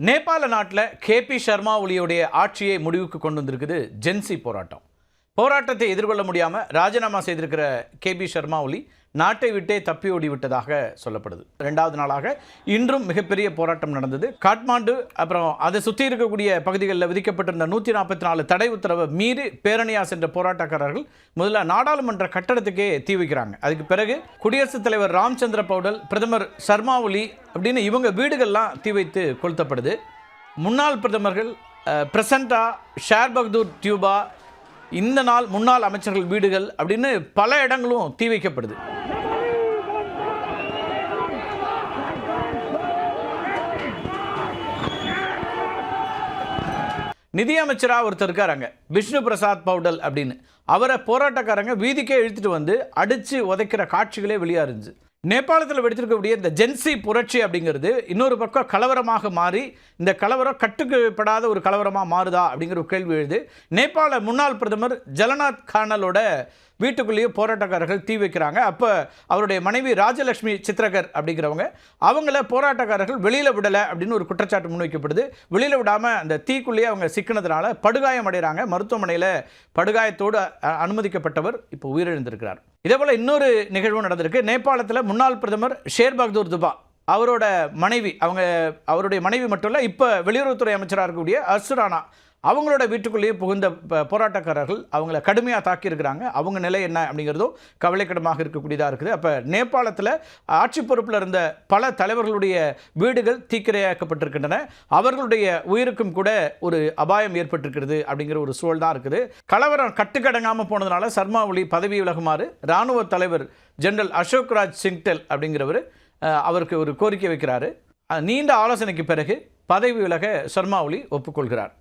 நேபாள நாட்டில் கேபி சர்மா ஒலியுடைய ஆட்சியை முடிவுக்கு கொண்டு வந்திருக்குது ஜென்சி போராட்டம். போராட்டத்தை எதிர்கொள்ள முடியாமல் ராஜினாமா செய்திருக்கிற கேபி சர்மா ஒலி நாட்டை விட்டே தப்பி ஓடி விட்டதாக சொல்லப்படுது. 2வது நாளாக இன்றும் மிகப்பெரிய போராட்டம் நடந்தது. காட்மாண்டு அப்புறம் அதை சுற்றி இருக்கக்கூடிய பகுதிகளில் விதிக்கப்பட்டிருந்த 144 தடை உத்தரவை மீறி பேரணியா சென்ற போராட்டக்காரர்கள் முதல்ல நாடாளுமன்ற கட்டடத்துக்கே தீ வைக்கிறாங்க. அதுக்கு பிறகு குடியரசுத் தலைவர் ராம்சந்திர பௌடல், பிரதமர் சர்மா ஒலி அப்படின்னு இவங்க வீடுகள்லாம் தீ வைத்து கொளுத்தப்படுது. முன்னாள் பிரதமர்கள் பிரசண்டா, ஷேர் பகதூர் டியூபா, இந்த நாள் முன்னாள் அமைச்சர்கள் வீடுகள் அப்படின்னு பல இடங்களும் தீ வைக்கப்படுது. நிதியமைச்சராக ஒருத்தர் இருக்காருங்க, விஷ்ணு பிரசாத் பௌடல் அப்படின்னு. அவரை போராட்டக்காரங்க வீதிக்கே இழுத்துட்டு வந்து அடித்து உதைக்கிற காட்சிகளே வெளியாக இருந்துச்சு. நேபாளத்தில் வெடித்திருக்கக்கூடிய இந்த ஜென்சி புரட்சி அப்படிங்கிறது இன்னொரு பக்கம் கலவரமாக மாறி, இந்த கலவரம் கட்டுப்படாத ஒரு கலவரமாக மாறுதா அப்படிங்கிற ஒரு கேள்வி எழுது. நேபாள முன்னாள் பிரதமர் ஜலநாத் கானலோட வீட்டுக்குள்ளேயே போராட்டக்காரர்கள் தீ வைக்கிறாங்க. அப்போ அவருடைய மனைவி ராஜலட்சுமி சித்ரகர் அப்படிங்கிறவங்க, அவங்கள போராட்டக்காரர்கள் வெளியில் விடலை அப்படின்னு ஒரு குற்றச்சாட்டு முன்வைக்கப்படுது. வெளியில் விடாமல் அந்த தீக்குள்ளேயே அவங்க சிக்கினதுனால படுகாயம் அடைகிறாங்க. மருத்துவமனையில் படுகாயத்தோடு அனுமதிக்கப்பட்டவர் இப்போ உயிரிழந்திருக்கிறார். இதேபோல் இன்னொரு நிகழ்வு நடந்திருக்கு. நேபாளத்தில் முன்னாள் பிரதமர் ஷேர் பகதூர் துபா, அவரோட மனைவி, அவருடைய மனைவி மட்டும் இல்லை, இப்போ வெளியுறவுத்துறை அமைச்சராக இருக்கக்கூடிய அசுரானா, அவங்களோட வீட்டுக்குள்ளேயே புகுந்த போராட்டக்காரர்கள் அவங்கள கடுமையாக தாக்கியிருக்கிறாங்க. அவங்க நிலை என்ன அப்படிங்கிறதும் கவலைக்கிடமாக இருக்கக்கூடியதாக இருக்குது. அப்போ நேபாளத்தில் ஆட்சி பொறுப்பில் இருந்த பல தலைவர்களுடைய வீடுகள் தீக்கிரையாக்கப்பட்டிருக்கின்றன. அவர்களுடைய உயிருக்கும் கூட ஒரு அபாயம் ஏற்பட்டிருக்கிறது அப்படிங்கிற ஒரு சூழல் தான் இருக்குது. கலவரம் கட்டுக்கடங்காமல் போனதுனால சர்மா ஒலி பதவி விலகுமாறு இராணுவ தலைவர் ஜெனரல் அசோக் ராஜ் சிங்டெல் அப்படிங்கிறவர் அவருக்கு ஒரு கோரிக்கை வைக்கிறாரு. நீண்ட ஆலோசனைக்கு பிறகு பதவி விலக சர்மா ஒலி ஒப்புக்கொள்கிறார்.